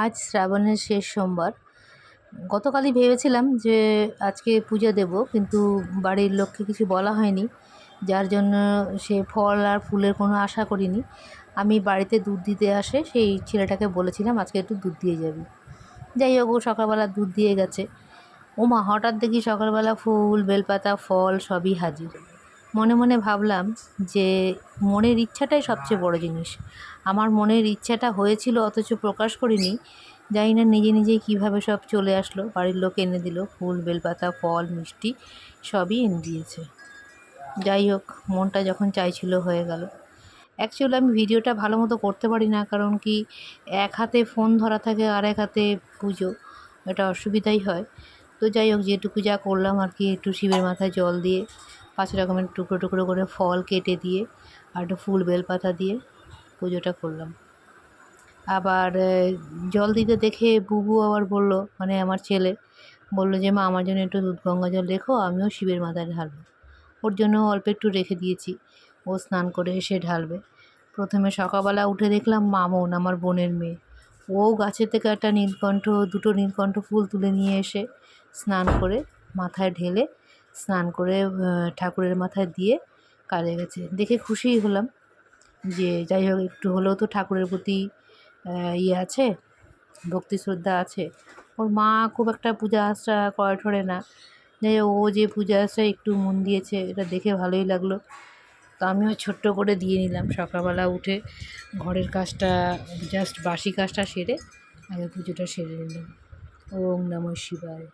আজ শ্রাবণের শেষ সোমবার। গতকালই ভেবেছিলাম যে আজকে পূজা দেব, কিন্তু বাড়ির লোককে কিছু বলা হয়নি, যার জন্য সে ফল আর ফুলের কোনো আশা করিনি। আমি বাড়িতে দুধ দিতে আসে সেই ছেলেটাকে বলেছিলাম আজকে একটু দুধ দিয়ে যাবি। যাই হোক, ও সকালবেলা দুধ দিয়ে গেছে। ওমা, হঠাৎ দেখি সকালবেলা ফুল, বেলপাতা, ফল সবই হাজির। মনে মনে ভাবলাম যে মনের ইচ্ছাটাই সবচেয়ে বড় জিনিস। আমার মনের ইচ্ছাটা হয়েছিল অথচ প্রকাশ করিনি। জানি না নিজে নিজেই কীভাবে সব চলে আসলো, বাড়ির লোক এনে দিল, ফুল, বেলপাতা, ফল, মিষ্টি সবই এনে দিয়েছে। যাই হোক, মনটা যখন চাইছিল হয়ে গেল। অ্যাকচুয়ালি আমি ভিডিওটা ভালো মতো করতে পারি না, কারণ কি এক হাতে ফোন ধরা থাকে আর এক হাতে পুজো, এটা অসুবিধাই হয়। তো যাই হোক, যেটুকু যা করলাম আর কি, একটু শিবের মাথায় জল দিয়ে 5 রকমের টুকরো টুকরো করে ফল কেটে দিয়ে আর একটু ফুল বেলপাতা দিয়ে পুজোটা করলাম। আবার জল দিতে দেখে বুবু আবার বলল, মানে আমার ছেলে বলল যে মা আমার জন্য একটু দুধ গঙ্গা জল রেখো, আমিও শিবের মাথায় ঢালবো। ওর জন্য অল্প একটু রেখে দিয়েছি, ও স্নান করে এসে ঢালবে। প্রথমে সকালবেলা উঠে দেখলাম মামন, আমার বোনের মেয়ে, ও গাছের থেকে একটা দুটো নীলকণ্ঠ ফুল তুলে নিয়ে এসে স্নান করে মাথায় ঢেলে স্নান করে ঠাকুরের মাথায় দিয়ে কাজে গেছে। দেখে খুশিই হলাম যে যাই হোক, একটু হলেও তো ঠাকুরের প্রতি ইয়ে আছে, ভক্তি শ্রদ্ধা আছে। ওর মা খুব একটা পূজা আশ্রা করে ঠরে না, যাই হোক, ও যে পূজা আশ্রায় একটু মন দিয়েছে, এটা দেখে ভালোই লাগলো। তো আমিও ছোট্ট করে দিয়ে নিলাম। সকালবেলা উঠে ঘরের কাজটা, জাস্ট বাসি কাজটা সেরে আগে পুজোটা সেরে নিলাম। ওম নমঃ শিবায়।